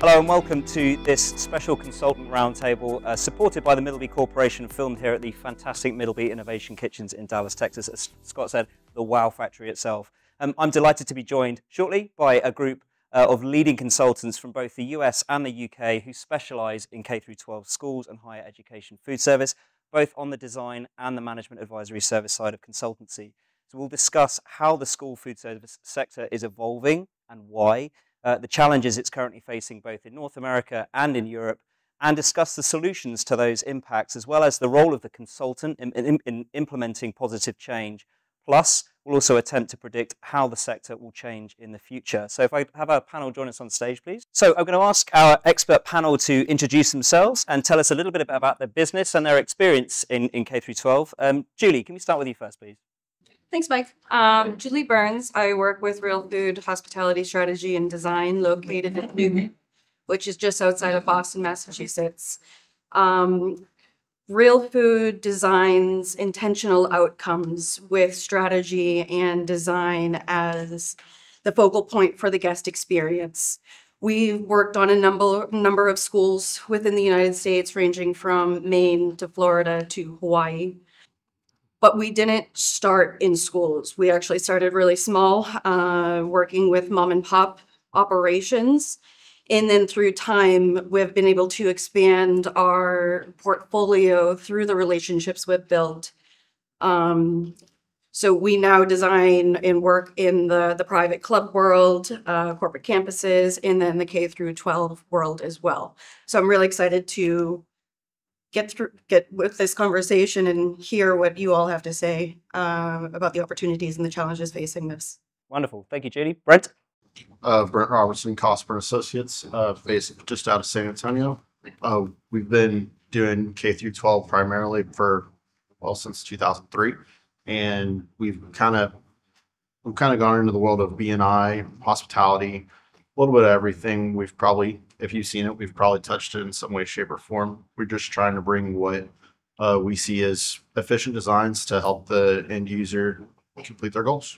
Hello and welcome to this special consultant roundtable supported by the Middleby Corporation, filmed here at the fantastic Middleby Innovation Kitchens in Dallas, Texas. As Scott said, the wow factory itself. I'm delighted to be joined shortly by a group of leading consultants from both the US and the UK who specialise in K-12 schools and higher education food service, both on the design and the management advisory service side of consultancy. So we'll discuss how the school food service sector is evolving and why, the challenges it's currently facing both in North America and in Europe, and discuss the solutions to those impacts, as well as the role of the consultant in implementing positive change. Plus, we'll also attempt to predict how the sector will change in the future. So if I have our panel join us on stage, please. So I'm going to ask our expert panel to introduce themselves and tell us a little bit about their business and their experience in K-12. Julie, can we start with you first, please? Thanks, Mike. Julie Byrnes. I work with RealFood Hospitality Strategy and Design, located in Newton, which is just outside of Boston, Massachusetts. RealFood designs intentional outcomes with strategy and design as the focal point for the guest experience. We've worked on a number of schools within the United States, ranging from Maine to Florida to Hawaii. But we didn't start in schools. We actually started really small, working with mom and pop operations. And then through time, we've been able to expand our portfolio through the relationships we've built. So we now design and work in the private club world, corporate campuses, and then the K-12 world as well. So I'm really excited to get with this conversation and hear what you all have to say about the opportunities and the challenges facing this. Wonderful. Thank you, Julie. Brent? Brent Robertson, Cosper Associates, based just out of San Antonio. We've been doing K-12 primarily since 2003, and we've kind of gone into the world of B&I, hospitality, a little bit of everything. We've probably, if you've seen it, we've probably touched it in some way, shape, or form. We're just trying to bring what we see as efficient designs to help the end user complete their goals.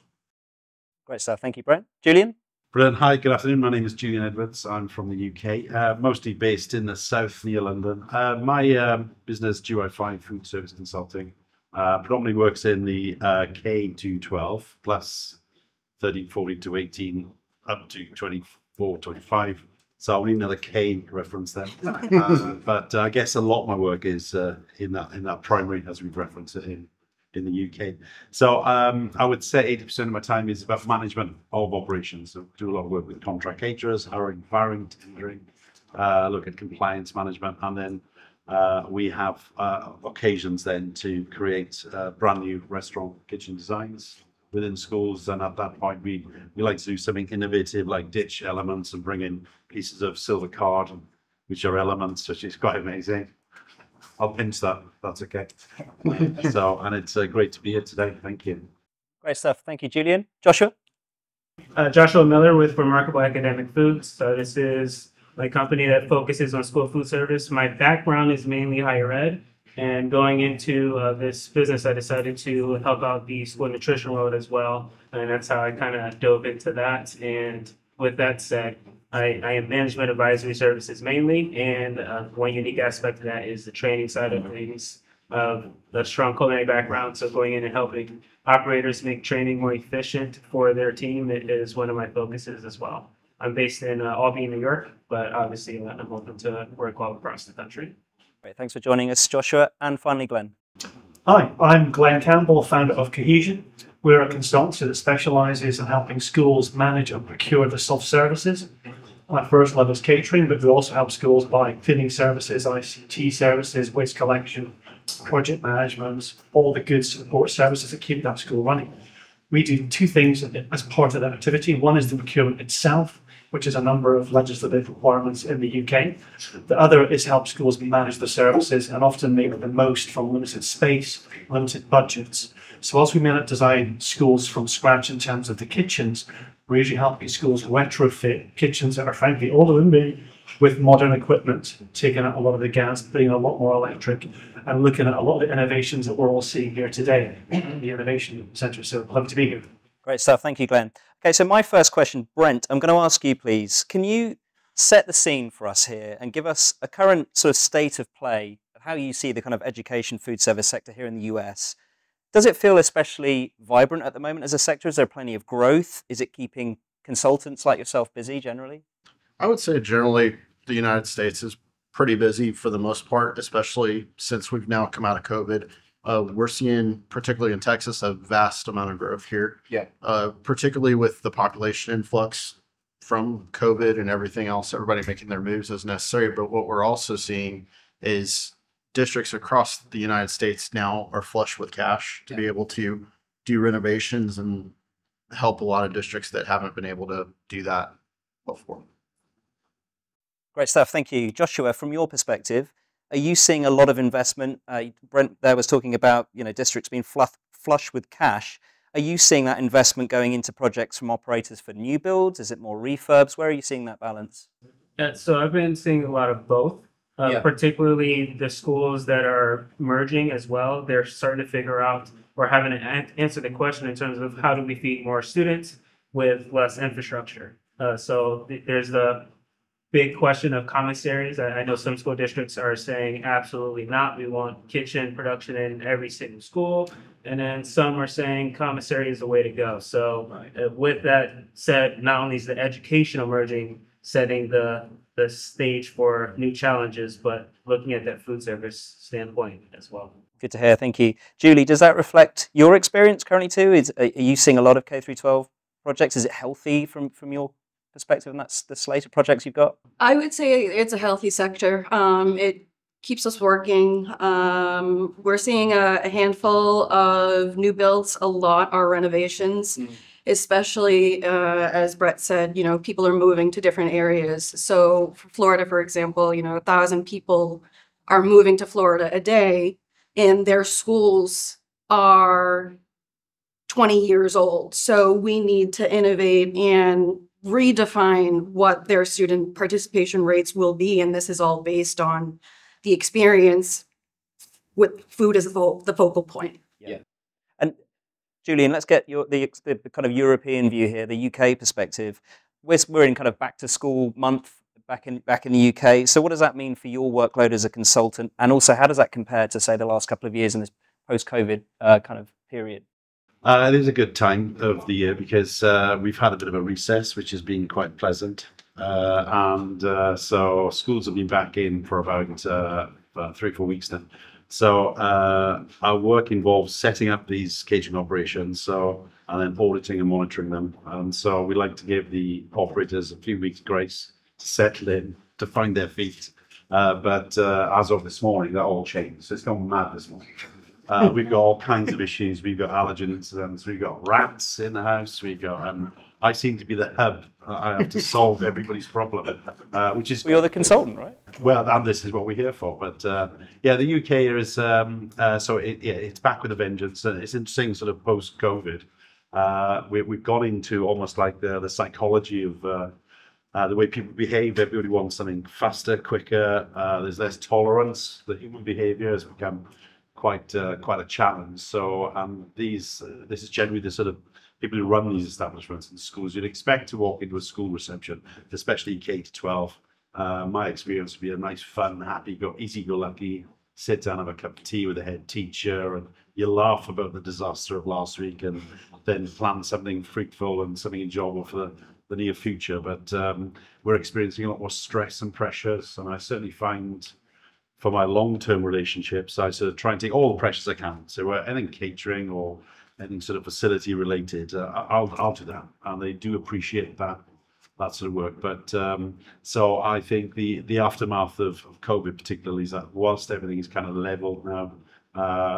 Great stuff. Thank you, Brent. Julian? Brilliant. Hi, good afternoon. My name is Julian Edwards. I'm from the UK, mostly based in the south near London. My business, GY5 Foodservice Consulting, predominantly works in the K-12 plus 13, 14 to 18, up to 24, 25. So only another K reference there. But I guess a lot of my work is in that primary, as we've referenced it in the UK. So I would say 80% of my time is about management of operations. So do a lot of work with contract caterers, hiring, tendering, look at compliance management, and then we have occasions then to create brand new restaurant kitchen designs within schools. And at that point, we like to do something innovative like ditch elements and bring in pieces of silver card, which are elements, which is quite amazing. I'll pinch that, that's okay. And it's great to be here today. Thank you. Great stuff. Thank you, Julian. Joshua? Joshua Miller with Remarkable Academic Foods. So this is my company that focuses on school food service. My background is mainly higher ed. And going into this business, I decided to help out the school nutrition world as well. And that's how I kind of dove into that. And with that said, I am management advisory services mainly. And one unique aspect of that is the training side of things, the strong culinary background. So going in and helping operators make training more efficient for their team is one of my focuses as well. I'm based in Albany, New York, but obviously I'm open to work all across the country. Great, thanks for joining us, Joshua. And finally, Glenn. Hi, I'm Glenn Campbell, founder of Cohesion. We're a consultancy that specialises in helping schools manage and procure the self-services. Our first level is catering, but we also help schools buy cleaning services, ICT services, waste collection, project management, all the good support services that keep that school running. We do two things as part of that activity. One is the procurement itself, which is a number of legislative requirements in the UK. The other is help schools manage the services and often make the most from limited space, limited budgets. So as we may not design schools from scratch in terms of the kitchens, we're usually helping schools retrofit kitchens that are frankly older than me with modern equipment, taking out a lot of the gas, putting a lot more electric, and looking at a lot of the innovations that we're all seeing here today in the Innovation Centre. So love to be here. Great stuff. Thank you, Glenn. Okay, so my first question, Brent, I'm going to ask you, please. Can you set the scene for us here and give us a current sort of state of play of how you see the kind of education food service sector here in the US. Does it feel especially vibrant at the moment as a sector? Is there plenty of growth? Is it keeping consultants like yourself busy generally? I would say generally the United States is pretty busy for the most part, especially since we've now come out of COVID. We're seeing, particularly in Texas, a vast amount of growth here. Yeah. Particularly with the population influx from COVID and everything else, everybody making their moves as necessary. But what we're also seeing is districts across the United States now are flush with cash to be able to do renovations and help a lot of districts that haven't been able to do that before. Great stuff. Thank you. Joshua, from your perspective, are you seeing a lot of investment? Brent there was talking about, districts being flush with cash. Are you seeing that investment going into projects from operators for new builds? Is it more refurbs? Where are you seeing that balance? Yeah, so I've been seeing a lot of both, particularly the schools that are merging as well. They're starting to figure out or having to answer the question in terms of how do we feed more students with less infrastructure. So there's the big question of commissaries. I know some school districts are saying absolutely not. We want kitchen production in every single school. And then some are saying commissary is the way to go. So with that said, not only is the education emerging, setting the stage for new challenges, but looking at that food service standpoint as well. Good to hear. Thank you. Julie, does that reflect your experience currently too? Are you seeing a lot of K-12 projects? Is it healthy from your perspective, and that's the slate of projects you've got? I would say it's a healthy sector. It keeps us working. We're seeing a handful of new builds, a lot are renovations, especially as Brett said, people are moving to different areas. So for Florida, for example, 1,000 people are moving to Florida a day, and their schools are 20 years old. So we need to innovate and redefine what their student participation rates will be. And this is all based on the experience with food as the focal point. Yeah. And Julian, let's get the kind of European view here, the UK perspective. We're in kind of back to school month back in the UK. So what does that mean for your workload as a consultant? And also, how does that compare to, say, the last couple of years in this post-COVID kind of period? It is a good time of the year because we've had a bit of a recess, which has been quite pleasant. So schools have been back in for about 3 or 4 weeks now. So our work involves setting up these catering operations, and then auditing and monitoring them. And so we like to give the operators a few weeks grace to settle in, to find their feet. But as of this morning, that all changed. So it's gone mad this morning. We've got all kinds of issues. We've got allergen incidents. We've got rats in the house. I seem to be the hub. I have to solve everybody's problem, which is. Well, you're the consultant, right? Well, and this is what we're here for. But the UK is it's back with a vengeance. And it's interesting, sort of post-COVID. We've gone into almost like the psychology of the way people behave. Everybody wants something faster, quicker. There's less tolerance. The human behaviour has become quite a challenge. So this is generally the sort of people who run these establishments and schools. You'd expect to walk into a school reception, especially K-12. My experience would be a nice, fun, happy, easy-go-lucky, sit down, have a cup of tea with the head teacher, and you laugh about the disaster of last week, and then plan something fruitful and something enjoyable for the near future. But we're experiencing a lot more stress and pressures, and I certainly find, for my long-term relationships, I sort of try and take all the pressures I can. So anything catering or anything sort of facility related, I'll do that, and they do appreciate that sort of work. But so I think the aftermath of COVID particularly is that whilst everything is kind of leveled now,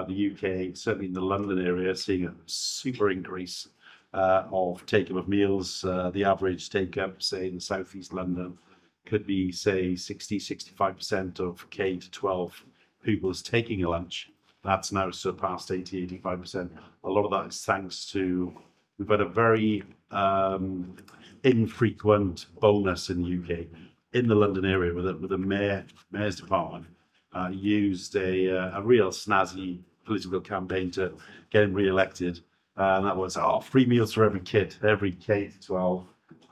the UK, certainly in the London area, seeing a super increase of take-up of meals. The average take-up, say in Southeast London, could be, say, 60-65% of K-12 pupils taking a lunch. That's now surpassed 80-85%. A lot of that is thanks to, we've had a very infrequent bonus in the UK, in the London area, with the mayor's department used a real snazzy political campaign to get him re-elected. And that was free meals for every kid, every K-12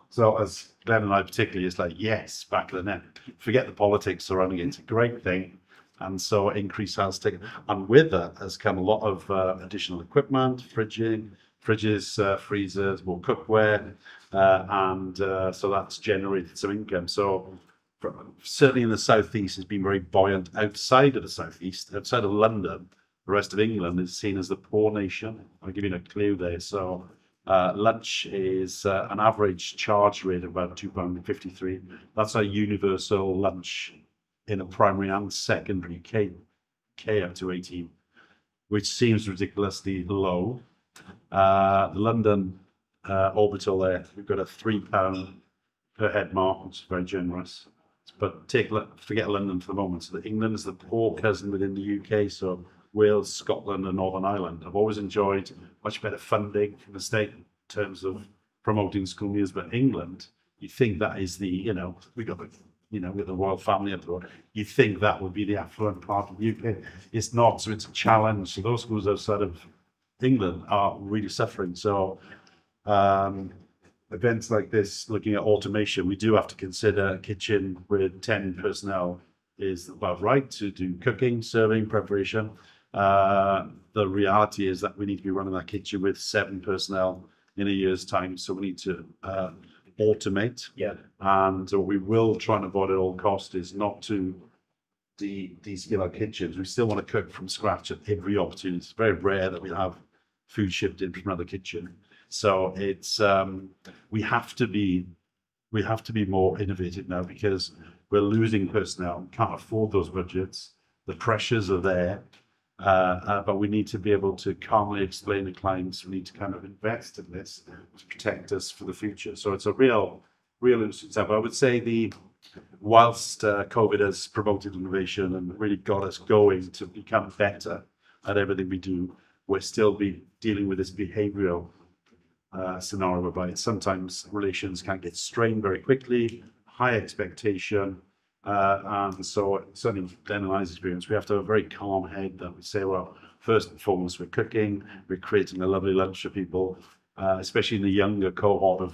So as Glenn and I particularly, it's like, yes, back of the net. Forget the politics surrounding it. It's a great thing. And so increase has taken. And with that has come a lot of additional equipment, fridges, freezers, more cookware. So that's generated some income. So certainly in the southeast, it's been very buoyant. Outside of the southeast, outside of London, the rest of England is seen as the poor nation. I'll give you a clue there. So lunch is an average charge rate of about £2.53. That's a universal lunch in a primary and secondary K up to 18, which seems ridiculously low. The London orbital there, we've got a £3 per head mark, which is very generous. But forget London for the moment. So England is the poor cousin within the UK. So Wales, Scotland, and Northern Ireland. I've always enjoyed much better funding from the state in terms of promoting school meals. But England, you think that is we got the royal family abroad. You think that would be the affluent part of the UK. It's not. So it's a challenge. So those schools outside of England are really suffering. So events like this, looking at automation, we do have to consider a kitchen with 10 personnel is about right to do cooking, serving, preparation. The reality is that we need to be running that kitchen with 7 personnel in a year's time. So we need to automate. Yeah. And what we will try and avoid at all costs is not to de-skill our kitchens. We still want to cook from scratch at every opportunity. It's very rare that we have food shipped in from another kitchen. So it's we have to be more innovative now because we're losing personnel, can't afford those budgets. The pressures are there, but we need to be able to calmly explain to clients we need to kind of invest in this to protect us for the future. So it's a real interesting stuff. I would say whilst COVID has promoted innovation and really got us going to become better at everything we do, we're still dealing with this behavioural scenario whereby sometimes relations can get strained very quickly, high expectation, and so certainly Glenn and I's experience, we have to have a very calm head that we say, well, first and foremost, we're cooking, we're creating a lovely lunch for people, especially in the younger cohort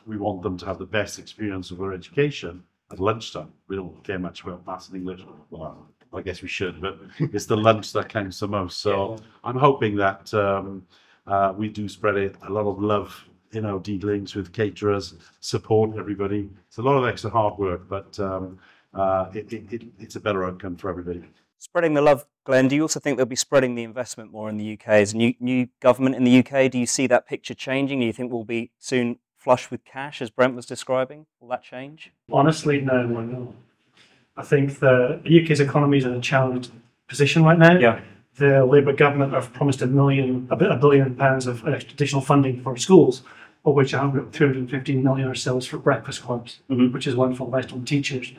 we want them to have the best experience of their education at lunchtime. We don't care much about maths and English. Well, I guess we should, but it's the lunch that counts the most. So I'm hoping that we do spread a lot of love in our dealings with caterers, support everybody. It's a lot of extra hard work, but it's a better outcome for everybody. Spreading the love, Glenn, do you also think they'll be spreading the investment more in the UK? As a new government in the UK, do you see that picture changing? Do you think we'll be soon flush with cash, as Brent was describing? Will that change? Honestly, no, we're not. I think the UK's economy is in a challenged position right now. Yeah. The Labour government have promised £1 billion of additional funding for schools, of which 315 million or so is for breakfast clubs, which is wonderful, based on teachers.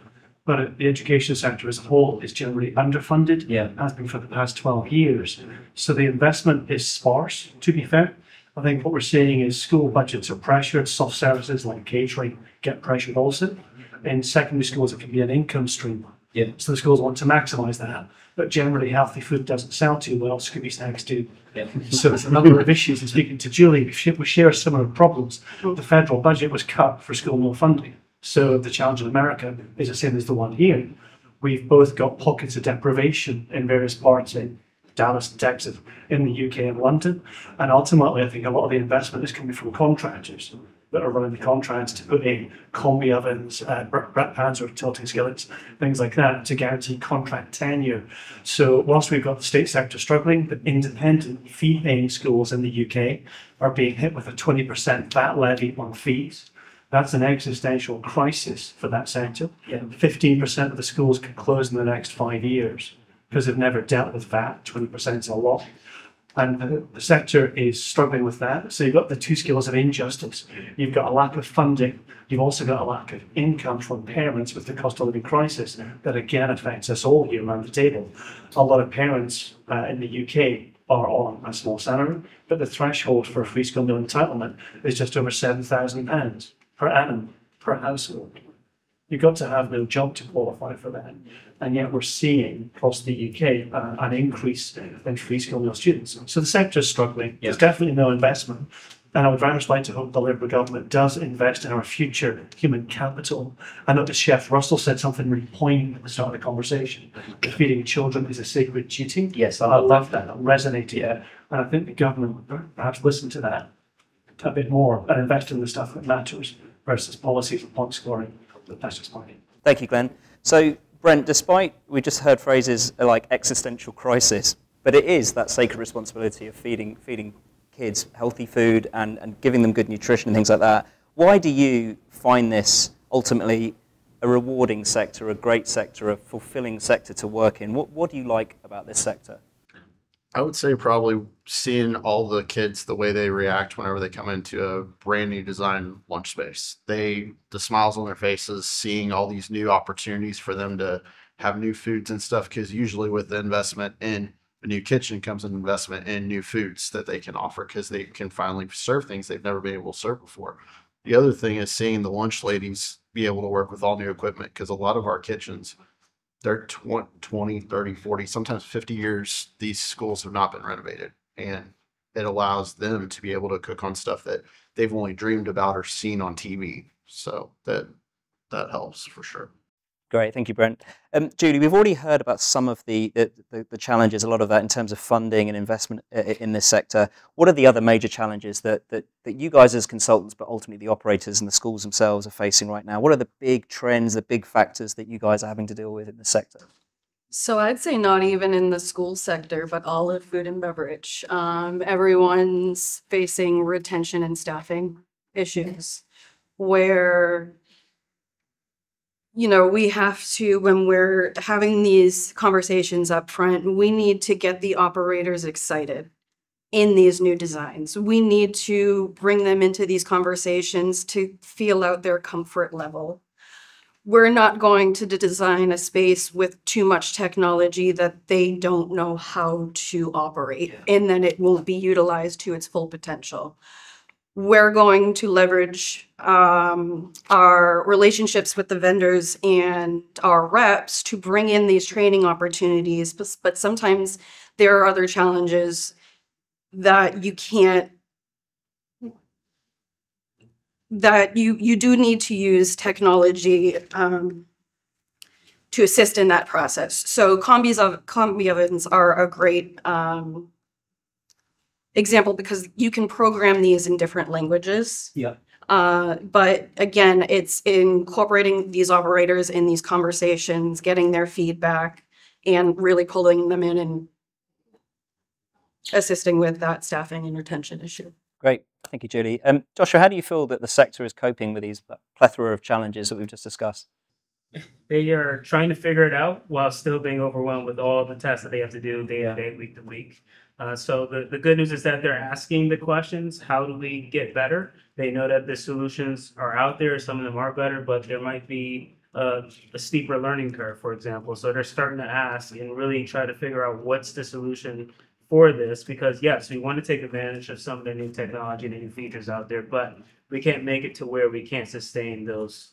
But the education sector as a whole is generally underfunded, has been for the past 12 years. So the investment is sparse, to be fair. I think what we're seeing is school budgets are pressured, soft services like catering get pressured also. In secondary schools, it can be an income stream. Yeah. So the schools want to maximise that. But generally, healthy food doesn't sell too well, Scooby snacks do. Yeah. So there's a number of issues. And speaking to Julie, we share similar problems. The federal budget was cut for school meal funding. So the challenge in America is the same as the one here. We've both got pockets of deprivation in various parts in Dallas and Texas, in the UK and London. And ultimately, I think a lot of the investment is coming from contractors that are running the contracts to put in combi ovens, brat pans or tilting skillets, things like that, to guarantee contract tenure. So whilst we've got the state sector struggling, the independent fee-paying schools in the UK are being hit with a 20% VAT levy on fees. That's an existential crisis for that sector. 15% of the schools can close in the next 5 years because they've never dealt with VAT. 20% is a lot. And the sector is struggling with that. So you've got the two scales of injustice. You've got a lack of funding. You've also got a lack of income from parents with the cost of living crisis that again affects us all here around the table. A lot of parents in the UK are on a small salary, but the threshold for a free school meal entitlement is just over £7,000 per annum per household. You've got to have no job to qualify for that. And yet we're seeing across the UK an increase in free school meal students. So the sector is struggling. There's definitely no investment. And I would very much like to hope the Labour government does invest in our future human capital. I noticed Chef Russell said something really poignant at the start of the conversation, that feeding children is a sacred duty. Yes, I love that. That resonated. Yeah. And I think the government would perhaps listen to that a bit more and invest in the stuff that matters versus policies and point scoring. But that's just mine. Thank you, Glenn. So, Brent, despite we just heard phrases like existential crisis, but it is that sacred responsibility of feeding kids healthy food and giving them good nutrition and things like that. Why do you find this ultimately a rewarding sector, a great sector, a fulfilling sector to work in? What do you like about this sector? I would say probably seeing all the kids, the way they react whenever they come into a brand new design lunch space. The smiles on their faces, seeing all these new opportunities for them to have new foods and stuff, because usually with the investment in a new kitchen comes an investment in new foods that they can offer, because they can finally serve things they've never been able to serve before. The other thing is seeing the lunch ladies be able to work with all new equipment, because a lot of our kitchens, they're 20, 30, 40, sometimes 50 years, these schools have not been renovated. And it allows them to be able to cook on stuff that they've only dreamed about or seen on TV. So that helps for sure. Great, thank you, Brent. Julie, we've already heard about some of the challenges, a lot of that in terms of funding and investment in this sector. What are the other major challenges that you guys as consultants, but ultimately the operators and the schools themselves are facing right now? What are the big trends, the big factors that you guys are having to deal with in the sector? So I'd say not even in the school sector, but all of food and beverage. Everyone's facing retention and staffing issues where, you know, we have to, when we're having these conversations up front, we need to get the operators excited in these new designs. We need to bring them into these conversations to feel out their comfort level. We're not going to design a space with too much technology that they don't know how to operate, and then it won't be utilized to its full potential. We're going to leverage our relationships with the vendors and our reps to bring in these training opportunities, but sometimes there are other challenges that you can't, that you do need to use technology to assist in that combi ovens are a great example, because you can program these in different languages. Yeah. But again, it's incorporating these operators in these conversations, getting their feedback, and really pulling them in and assisting with that staffing and retention issue. Great, thank you, Julie. Joshua, how do you feel that the sector is coping with these plethora of challenges that we've just discussed? They are trying to figure it out while still being overwhelmed with all the tests that they have to do day to day, week to week. So the good news is that they're asking the questions, how do we get better? They know that the solutions are out there, some of them are better, but there might be a steeper learning curve, for example. So they're starting to ask and really try to figure out what's the solution for this, because yes, we want to take advantage of some of the new technology, the new features out there, but we can't make it to where we can't sustain those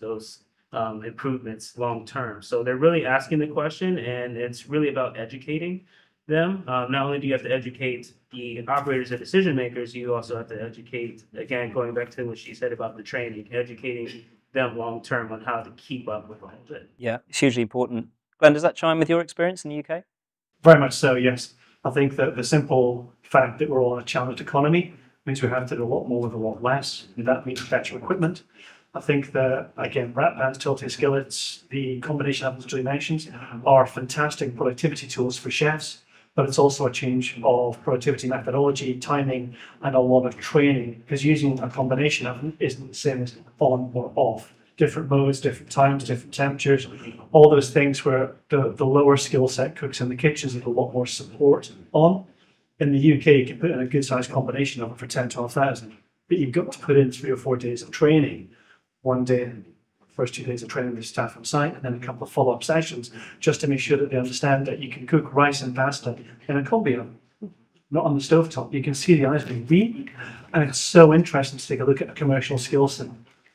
improvements long term. So they're really asking the question, and it's really about educating them. Not only do you have to educate the operators and decision makers, you also have to educate, again, going back to what she said about the training, educating them long term on how to keep up with all of it. Yeah, it's hugely important. Glenn, does that chime with your experience in the UK? Very much so, yes. I think that the simple fact that we're all in a challenged economy means we have to do a lot more with a lot less, and that means better equipment. I think that, again, wrap pans, tilting skillets, the combination ovens Julie mentions are fantastic productivity tools for chefs, but it's also a change of productivity methodology, timing, and a lot of training, because using a combination oven isn't the same as on or off. Different modes, different times, different temperatures, all those things where the lower skill set cooks in the kitchens have a lot more support on. In the UK, you can put in a good sized combination oven for 10, 12,000, but you've got to put in 3 or 4 days of training. One day, first 2 days of training with staff on site, and then a couple of follow-up sessions just to make sure that they understand that you can cook rice and pasta in a combi oven, not on the stovetop. You can see the eyes being beat, and it's so interesting to take a look at a commercial skill set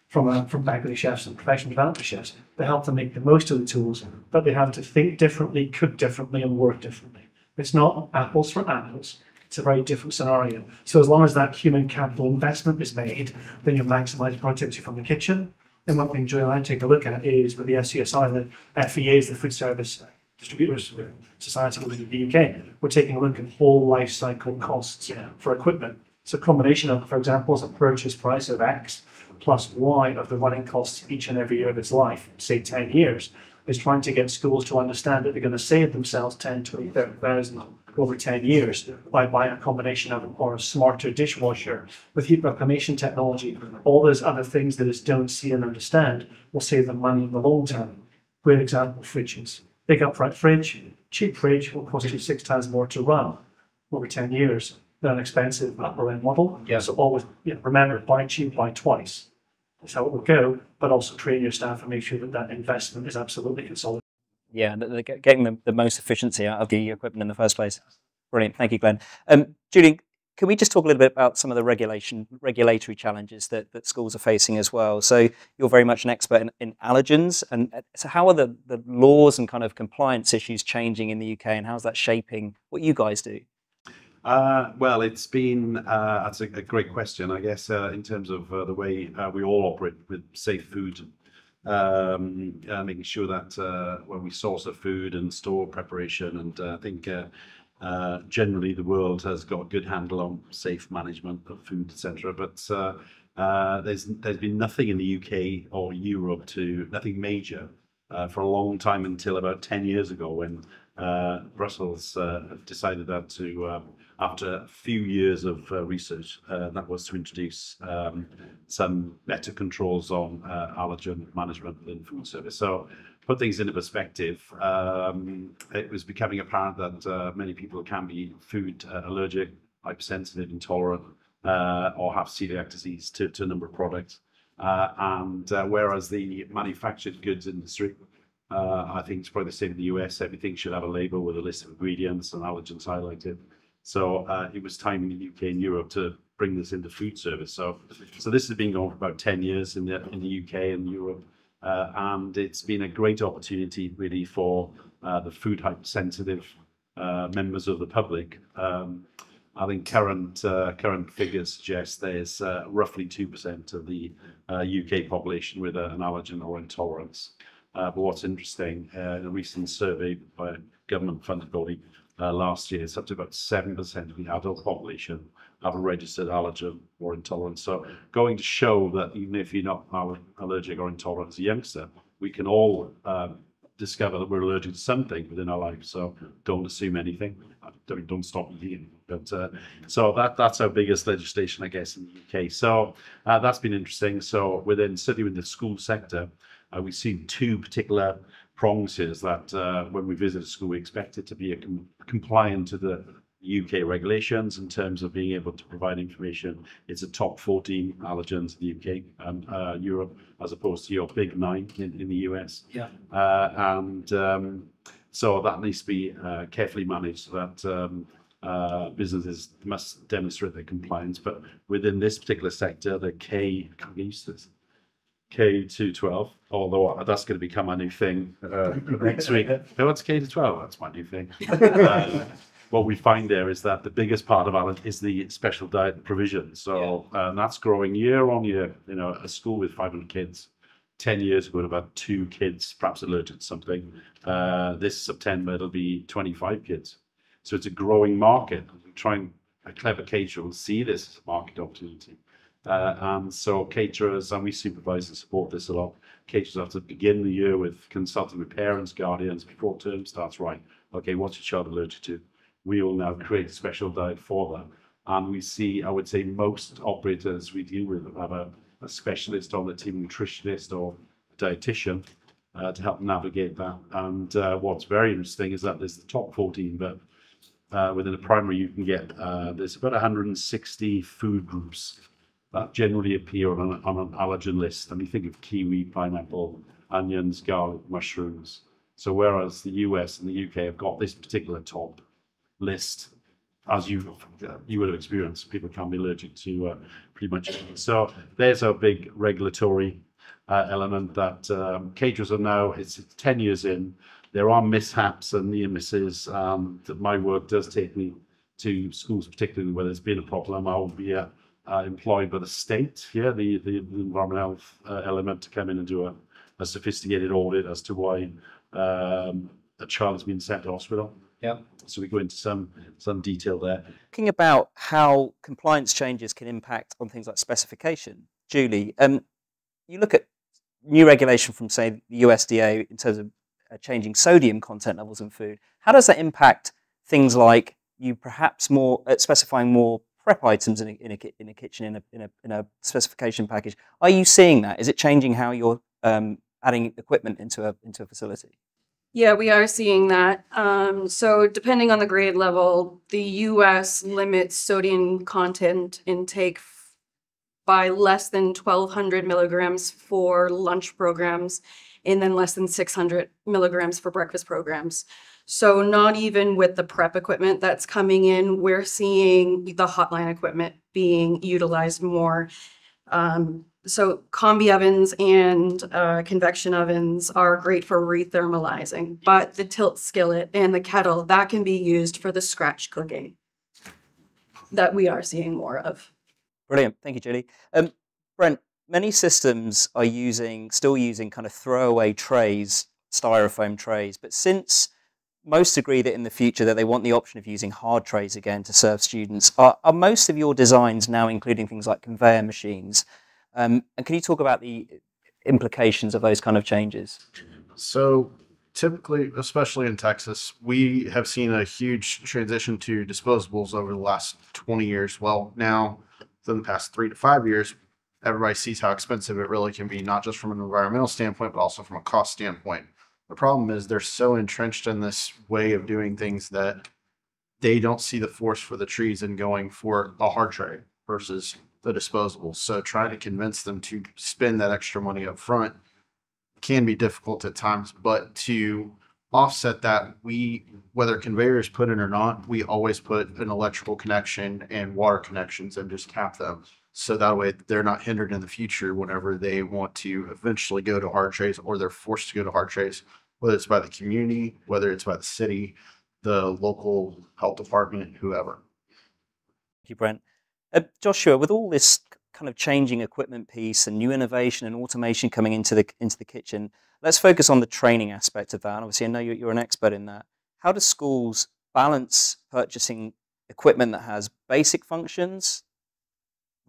from faculty chefs and professional development chefs to help them make the most of the tools, but they have to think differently, cook differently, and work differently. It's not apples for apples. It's a very different scenario. So as long as that human capital investment is made, then you maximize productivity from the kitchen. And one thing Julian and I take a look at is with the FCSI, the FEA is the Food Service Distributors Society within the UK. We're taking a look at whole life cycle costs for equipment. So a combination of, for example, is a purchase price of X plus Y of the running costs each and every year of its life, say 10 years, is trying to get schools to understand that they're going to save themselves 10, 20, 30,000 over 10 years by buying a combination of or a smarter dishwasher with heat reclamation technology. All those other things that is don't see and understand will save them money in the long term. Great example, fridges. Big upright fridge, cheap fridge will cost you 6 times more to run over 10 years than an expensive upper end model. Yeah. So always remember, buy cheap, buy twice. That's how it will go, but also train your staff and make sure that that investment is absolutely consolidated. Yeah, they're getting the most efficiency out of the equipment in the first place. Brilliant. Thank you, Glenn. Julian, can we just talk a little bit about some of the regulatory challenges that schools are facing as well? So you're very much an expert in allergens. And so how are the laws and kind of compliance issues changing in the UK, and how's that shaping what you guys do? Well, it's been, that's a great question, I guess, in terms of the way we all operate with safe food, making sure that when we source the food and store preparation, and I think generally the world has got a good handle on safe management of food, etc. But there's been nothing in the UK or Europe nothing major for a long time until about 10 years ago when Brussels decided that after a few years of research, that was to introduce some better controls on allergen management within food service. So, put things into perspective, it was becoming apparent that many people can be food allergic, hypersensitive, intolerant, or have celiac disease to a number of products. Whereas the manufactured goods industry, I think it's probably the same in the US, everything should have a label with a list of ingredients and allergens highlighted. So it was time in the UK and Europe to bring this into food service. So this has been going for about 10 years in the UK and Europe, and it's been a great opportunity really for the food hypersensitive members of the public. I think current figures suggest there's roughly 2% of the UK population with an allergen or intolerance. But what's interesting, in a recent survey by a government-funded body last year, it's up to about 7% of the adult population have a registered allergen or intolerance. So going to show that even if you're not allergic or intolerant as a youngster, we can all discover that we're allergic to something within our life. So don't assume anything. Don't stop eating. But so that's our biggest legislation, I guess, in the UK. So that's been interesting. So certainly within the school sector, we've seen two particular prongs here. Is that when we visit a school, we expect it to be compliant to the UK regulations in terms of being able to provide information. It's a top 14 allergens in the UK and Europe, as opposed to your big 9 in the US. Yeah. So that needs to be carefully managed, so that businesses must demonstrate their compliance. But within this particular sector, the K-12, although that's going to become a new thing next week. What's K-12? That's my new thing. What we find there is that the biggest part of it is the special diet provision. So that's growing year on year. You know, a school with 500 kids, 10 years ago, about 2 kids perhaps allergic to something. This September, it'll be 25 kids. So it's a growing market. A clever caterer will see this as a market opportunity. And so caterers, and we supervise and support this a lot, caterers have to begin the year with consulting with parents, guardians, before term starts, right, okay, what's your child allergic to? We will now create a special diet for them. And we see, I would say, most operators we deal with have a specialist on the team, nutritionist or dietitian, to help navigate that. And what's very interesting is that there's the top 14, but within a primary you can get, there's about 160 food groups that generally appear on an allergen list. And you think of kiwi, pineapple, onions, garlic, mushrooms. So whereas the US and the UK have got this particular top list, as you would have experienced, people can be allergic to pretty much anything. So there's a big regulatory element that caterers are now, it's 10 years in, there are mishaps and near misses. That my work does take me to schools, particularly where there's been a problem. I will be employed by the state, the environmental health element, to come in and do a sophisticated audit as to why a child has been sent to hospital. Yeah. So we go into some detail there. Talking about how compliance changes can impact on things like specification, Julie, you look at new regulation from, say, the USDA in terms of changing sodium content levels in food. How does that impact things like you perhaps specifying more prep items in a kitchen in a specification package? Are you seeing that? Is it changing how you're adding equipment into a facility? Yeah, we are seeing that. So depending on the grade level, the US limits sodium content intake by less than 1,200 milligrams for lunch programs, and then less than 600 milligrams for breakfast programs. So not even with the prep equipment that's coming in, we're seeing the hotline equipment being utilized more. So combi ovens and convection ovens are great for rethermalizing, but the tilt skillet and the kettle, that can be used for the scratch cooking that we are seeing more of. Brilliant. Thank you, Julie. Brent, many systems are still using kind of throwaway trays, styrofoam trays, but since most agree that in the future that they want the option of using hard trays again to serve students, are most of your designs now including things like conveyor machines? And can you talk about the implications of those kind of changes? So typically, especially in Texas, we have seen a huge transition to disposables over the last 20 years. Well, now, within the past 3 to 5 years, everybody sees how expensive it really can be, not just from an environmental standpoint, but also from a cost standpoint. The problem is they're so entrenched in this way of doing things that they don't see the forest for the trees in going for a hard tray versus the disposables. So trying to convince them to spend that extra money up front can be difficult at times, but to offset that, whether conveyor is put in or not, we always put an electrical connection and water connections and just tap them. So that way they're not hindered in the future whenever they want to eventually go to hard trays, or they're forced to go to hard trays, whether it's by the community, whether it's by the city, the local health department, whoever. Thank you, Brent. Joshua, with all this kind of changing equipment piece and new innovation and automation coming into the kitchen, let's focus on the training aspect of that. And obviously, I know you're an expert in that. How do schools balance purchasing equipment that has basic functions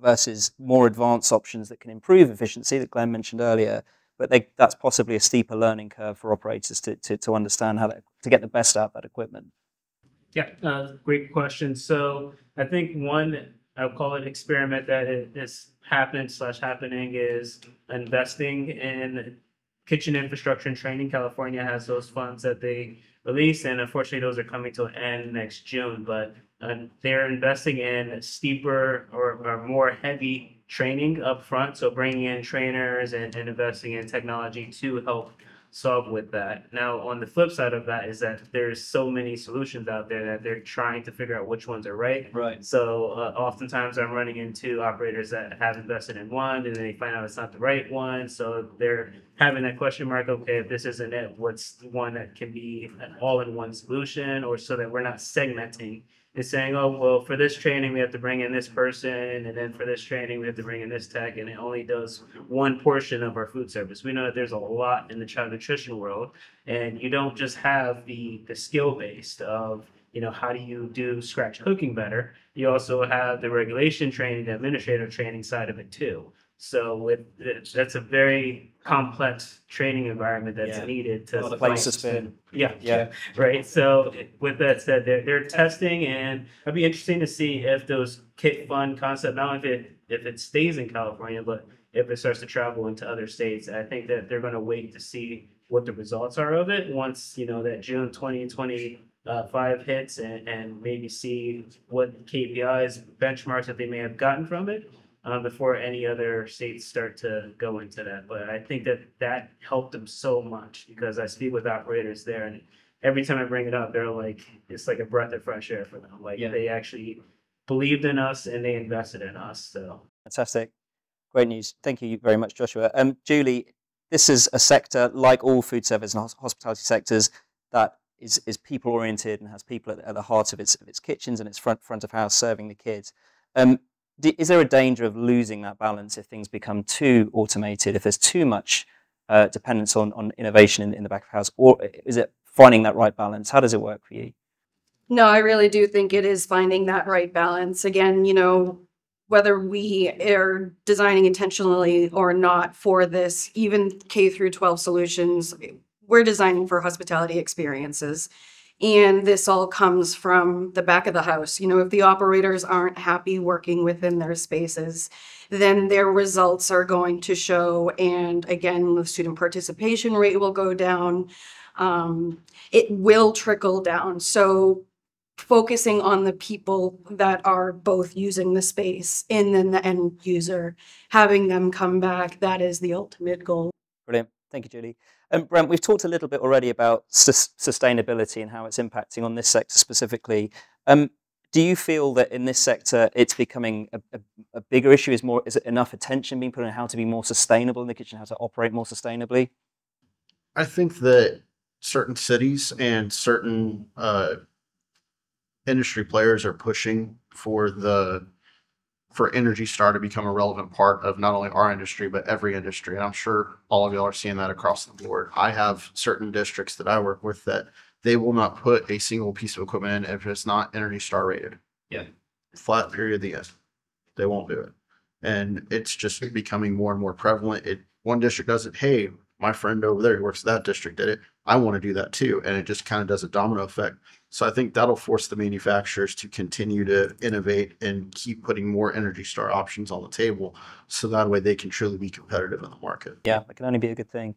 versus more advanced options that can improve efficiency that Glenn mentioned earlier, but that's possibly a steeper learning curve for operators to understand how to get the best out of that equipment? Yeah, great question. So I think one, I'll call it experiment that is happening is investing in kitchen infrastructure and training. California has those funds that they release, and unfortunately those are coming to an end next June, but they're investing in steeper or more heavy training up front. So bringing in trainers and investing in technology to help solve with that. Now, on the flip side of that is that there's so many solutions out there that they're trying to figure out which ones are right. Right. So oftentimes I'm running into operators that have invested in one and then they find out it's not the right one. So they're having that question mark, okay, if this isn't it, what's the one that can be an all-in-one solution, or so that we're not segmenting and saying, oh, well, for this training, we have to bring in this person, and then for this training, we have to bring in this tech, and it only does one portion of our food service. We know that there's a lot in the child nutrition world, and you don't just have the skill-based of, how do you do scratch cooking better? You also have the regulation training, the administrative training side of it too. So that's a very complex training environment that's needed to place to spin. Yeah, right. So with that said, they're testing, and it'd be interesting to see if those kit fund concept, not only if it stays in California, but if it starts to travel into other states. I think that they're going to wait to see what the results are of it once that June 2025 hits, and maybe see what KPIs, benchmarks that they may have gotten from it. Before any other states start to go into that. But I think that helped them so much, because I speak with operators there, and every time I bring it up, they're like, it's like a breath of fresh air for them. Like they actually believed in us and they invested in us. So fantastic. Great news. Thank you very much, Joshua. Julie, this is a sector, like all food service and hospitality sectors, that is people oriented and has people at the heart of its kitchens and its front of house serving the kids. Is there a danger of losing that balance if things become too automated, if there's too much dependence on innovation in the back of house, or is it finding that right balance? How does it work for you? No, I really do think it is finding that right balance. Again, you know, whether we are designing intentionally or not for this, even K through 12 solutions, we're designing for hospitality experiences. And this all comes from the back of the house. You know, if the operators aren't happy working within their spaces, then their results are going to show. And again, the student participation rate will go down. It will trickle down. So focusing on the people that are both using the space and then the end user, having them come back, that is the ultimate goal. Brilliant. Thank you, Julie. Brent, we've talked a little bit already about sustainability and how it's impacting on this sector specifically. Do you feel that in this sector it's becoming a bigger issue? Is it enough attention being put on how to be more sustainable in the kitchen, how to operate more sustainably? I think that certain cities and certain industry players are pushing for Energy Star to become a relevant part of not only our industry, but every industry. And I'm sure all of y'all are seeing that across the board. I have certain districts that I work with that they will not put a single piece of equipment in if it's not Energy Star rated. Yeah. Flat period, the end. They won't do it. And it's just becoming more and more prevalent. One district does it. Hey, my friend over there who works at that district did it. I want to do that too. And it just kind of does a domino effect. So I think that'll force the manufacturers to continue to innovate and keep putting more Energy Star options on the table. So that way they can truly be competitive in the market. Yeah, that can only be a good thing.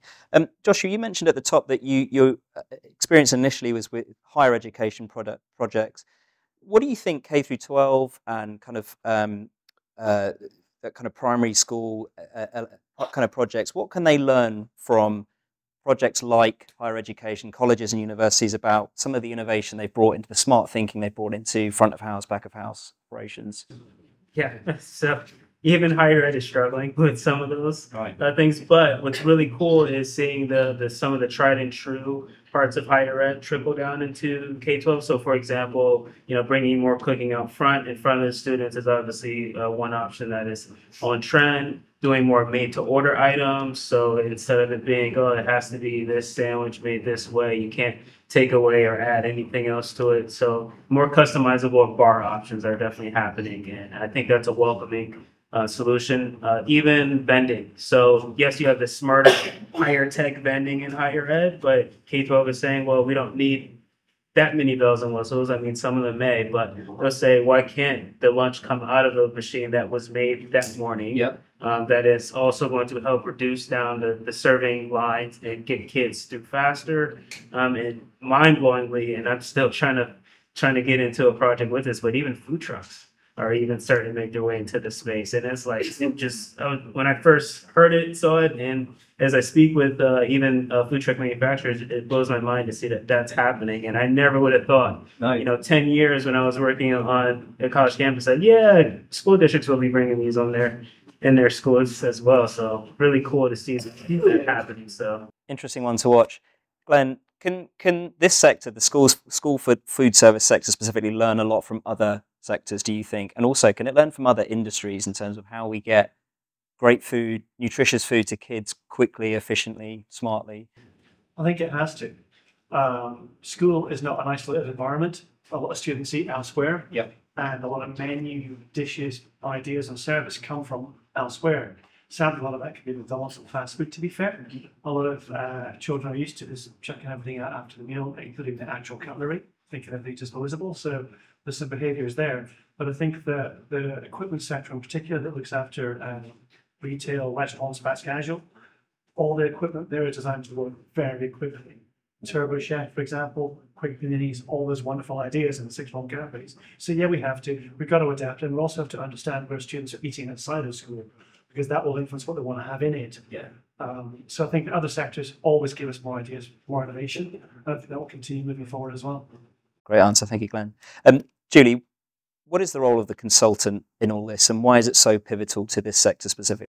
Joshua, you mentioned at the top that your experience initially was with higher education projects. What do you think K through 12 and kind of that kind of primary school kind of projects, what can they learn from projects like higher education, colleges and universities about some of the innovation they've brought into the smart thinking they've brought into front of house, back of house operations? Yeah, so even higher ed is struggling with some of those things. But what's really cool is seeing some of the tried and true parts of higher ed trickle down into K-12. So, for example, you know, bringing more cooking out front in front of the students is obviously one option that is on trend. Doing more made-to-order items. So instead of it being, oh, it has to be this sandwich made this way, you can't take away or add anything else to it. So more customizable bar options are definitely happening, and I think that's a welcoming solution. Even vending. So yes, you have the smarter, higher tech vending in higher ed, but K-12 is saying, well, we don't need that many bells and whistles. I mean, some of them may, but they'll say, why can't the lunch come out of a machine that was made that morning? Yep. That is also going to help reduce down the serving lines and get kids through faster. And mind-blowingly, and I'm still trying to get into a project with this, but even food trucks are even starting to make their way into the space. And it's like, when I first heard it, saw it, and as I speak with even food truck manufacturers, it blows my mind to see that that's happening. And I never would have thought, you know, 10 years when I was working on a college campus, that, yeah, school districts will be bringing these on in their schools as well. So really cool to see that happening. So interesting one to watch. Glenn, can this sector, the school food service sector specifically, learn a lot from other sectors, do you think? And also, can it learn from other industries in terms of how we get great food, nutritious food to kids quickly, efficiently, smartly? I think it has to. School is not an isolated environment. A lot of students eat elsewhere. Yep. And a lot of menu, dishes, ideas and service come from elsewhere. Sadly, a lot of that can be McDonald's and fast food, to be fair. A lot of children are used to this, chucking everything out after the meal, including the actual cutlery, thinking everything's disposable. So there's some behaviours there. But I think that the equipment sector in particular that looks after retail, restaurants, fast casual, all the equipment there is designed to work very quickly. Turbo Chef, for example, quick minis, all those wonderful ideas in the 6-month cafes. So yeah, we've got to adapt, and we also have to understand where students are eating outside of school, because that will influence what they want to have in it. Yeah. So I think other sectors always give us more ideas, more innovation, and I think that will continue moving forward as well. Great answer, thank you, Glenn. Julie, what is the role of the consultant in all this, and why is it so pivotal to this sector specifically?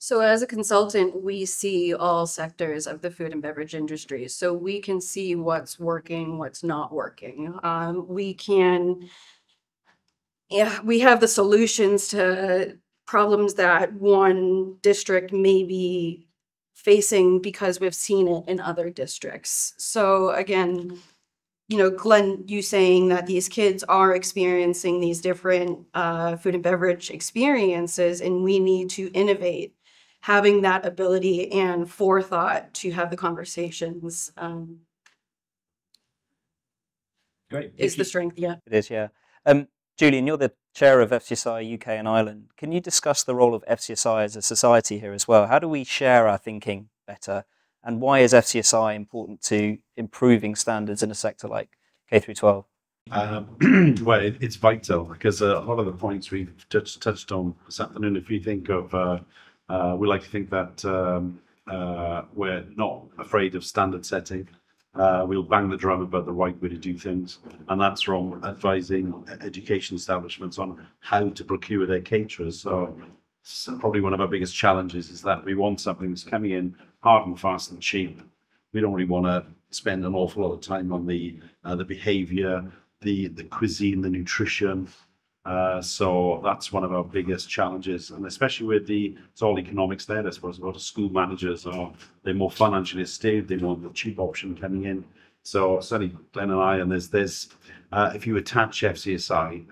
So as a consultant, we see all sectors of the food and beverage industry. So we can see what's working, what's not working. We have the solutions to problems that one district may be facing because we've seen it in other districts. So again, Glenn, you saying that these kids are experiencing these different food and beverage experiences, and we need to innovate. Having that ability and forethought to have the conversations Great. is the strength, yeah. It is, yeah. Julian, you're the chair of FCSI UK and Ireland. Can you discuss the role of FCSI as a society here as well? How do we share our thinking better? And why is FCSI important to improving standards in a sector like K through 12? Well, it's vital because a lot of the points we've touched on this afternoon, if you think of, we like to think that we're not afraid of standard setting. We'll bang the drum about the right way to do things, and that's from advising education establishments on how to procure their caterers. So probably one of our biggest challenges is that we want something that's coming in hard and fast and cheap. We don't really want to spend an awful lot of time on the behaviour, the cuisine, the nutrition. So that's one of our biggest challenges, and especially with it's all economics there. I suppose a lot of school managers they're more financially astute. They want the cheap option coming in. So certainly Glenn and I, and there's if you attach FCSI,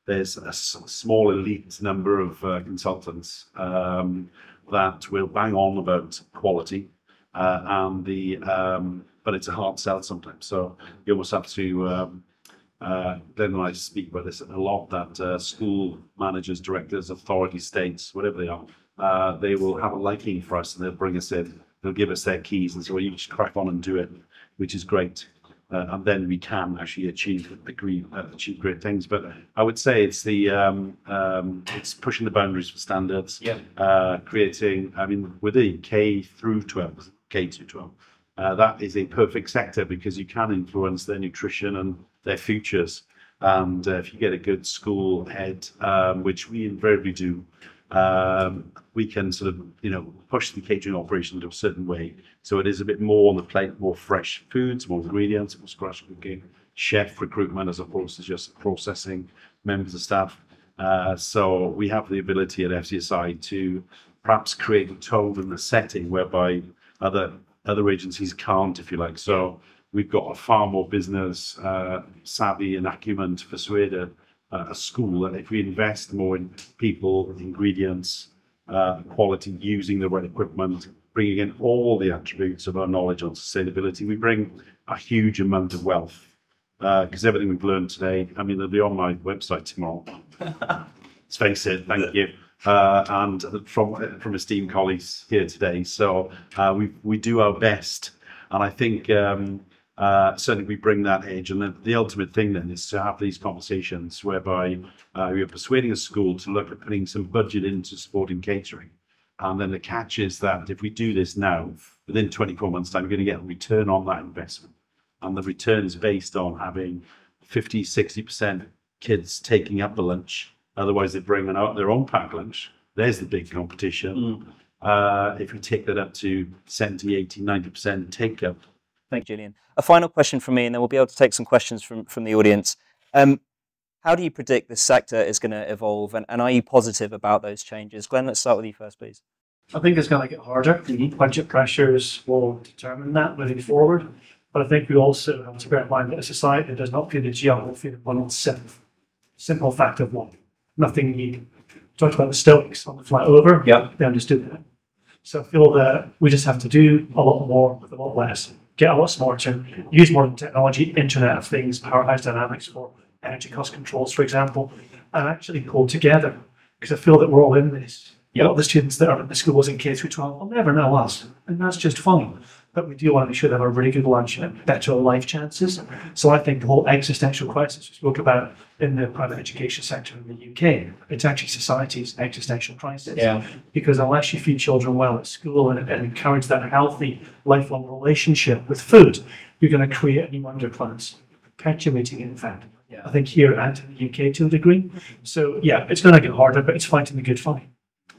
there's a small elite number of consultants that will bang on about quality, but it's a hard sell sometimes. So you almost have to. Glenn and I speak about this a lot, that school managers, directors, authority states, whatever they are, they will have a liking for us and they'll bring us in, they'll give us their keys and say, well, you just crack on and do it, which is great. And then we can actually achieve great things. But I would say it's it's pushing the boundaries for standards, creating, with the K through 12, K to 12, that is a perfect sector because you can influence their nutrition and their futures. And if you get a good school head, which we invariably do, we can sort of, push the catering operation into a certain way. So it is a bit more on the plate, more fresh foods, more ingredients, more scratch cooking, chef recruitment as opposed to just processing members of staff. So we have the ability at FCSI to perhaps create a tone and a setting whereby other agencies can't, if you like. So we've got a far more business savvy and acumen to persuade a school that if we invest more in people, ingredients, quality, using the right equipment, bringing in all the attributes of our knowledge on sustainability, we bring a huge amount of wealth. Because everything we've learned today, they'll be on my website tomorrow. Let's face it, thank you. And from esteemed colleagues here today. So we do our best. And I think certainly we bring that edge. And the ultimate thing then is to have these conversations whereby you're persuading a school to look at putting some budget into supporting catering. And then the catch is that if we do this now, within 24 months' time, we're going to get a return on that investment. And the return is based on having 50, 60% kids taking up the lunch. Otherwise, they bring out their own packed lunch. There's the big competition. If we take that up to 70, 80, 90% take up. Thank you, Julian. A final question from me, and then we'll be able to take some questions from the audience. How do you predict this sector is going to evolve, and are you positive about those changes? Glenn, let's start with you first, please. I think it's going to get harder. Budget pressures will determine that moving forward. But I think we also have to bear in mind that a society that does not feel the geography on itself. Simple fact of life. Nothing new. Talked about the Stoics on the flight over. Yeah. They understood that. So I feel that we just have to do a lot more with a lot less. Get a lot smarter. Use modern technology, Internet of Things, powerhouse dynamics for energy cost controls, for example, and actually pull together. Because I feel that we're all in this. A lot of the students that are in the schools in K through 12 will never know us, and that's just fine. But we do want to make sure they have a really good lunch and better life chances. So I think the whole existential crisis we spoke about in the private education sector in the UK, it's actually society's existential crisis. Yeah. Because unless you feed children well at school and encourage that healthy, lifelong relationship with food, you're going to create a new underclass, perpetuating it, in fact. Yeah. I think here and in the UK to a degree. So yeah, it's going to get harder, but it's fighting the good fight.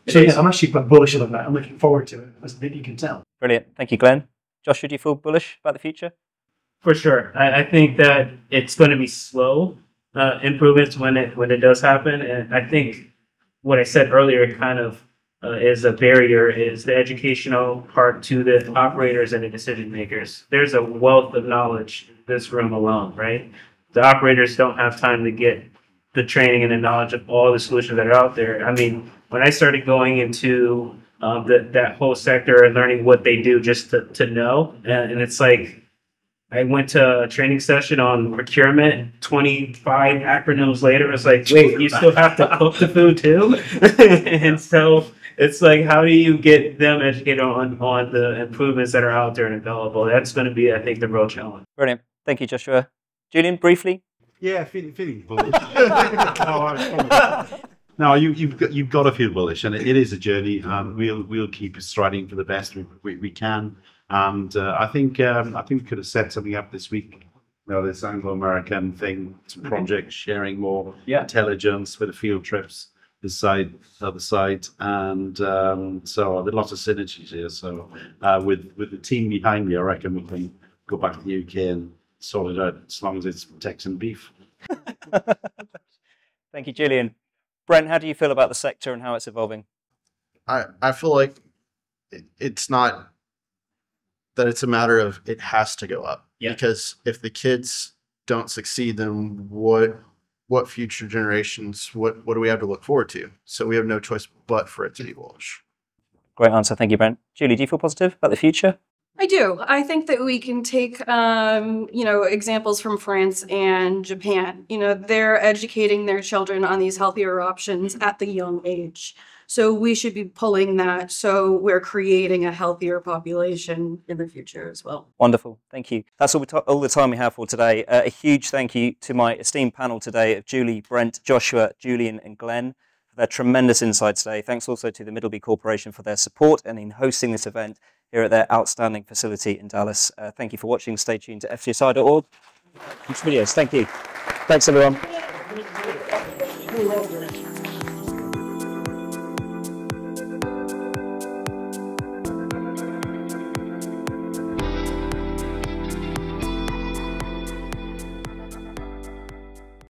So yeah, I'm actually quite bullish on that. I'm looking forward to it, as maybe you can tell. Brilliant. Thank you, Glenn. Joshua, do you feel bullish about the future? For sure. I think that it's going to be slow improvements when it does happen. And I think what I said earlier kind of is a barrier is the educational part to the operators and the decision makers. There's a wealth of knowledge in this room alone, right? The operators don't have time to get the training and the knowledge of all the solutions that are out there. I mean, when I started going into that whole sector and learning what they do just to know, and it's like, I went to a training session on procurement, 25 acronyms later, it's like, wait, you still have to cook the food too? And so it's like, how do you get them educated on the improvements that are out there and available? That's going to be, I think, the real challenge. Brilliant. Thank you, Joshua. Julian, briefly? Yeah, feeling bullish. No, you've got to feel bullish, and it is a journey. We'll keep striding for the best we can. And I think we could have set something up this week. You know, this Anglo-American thing, project sharing more intelligence for the field trips, this side, other side, and so there's lots of synergies here. So with the team behind me, I reckon we can go back to the UK and sort it out as long as it's Texan beef. Thank you, Julian. Brent, how do you feel about the sector and how it's evolving? I feel like it's not that it's a matter of it has to go up. Yeah. Because if the kids don't succeed, then what future generations, what do we have to look forward to? So we have no choice but for it to be bullish. Great answer. Thank you, Brent. Julie, do you feel positive about the future? I do. I think that we can take, examples from France and Japan. They're educating their children on these healthier options at the young age. So we should be pulling that. So we're creating a healthier population in the future as well. Wonderful. Thank you. That's all the time we have for today. A huge thank you to my esteemed panel today of Julie, Brent, Joshua, Julian and Glenn for their tremendous insight today. Thanks also to the Middleby Corporation for their support and in hosting this event here at their outstanding facility in Dallas. Thank you for watching. Stay tuned to FCSI.org. Videos. Thank you. Thanks, everyone.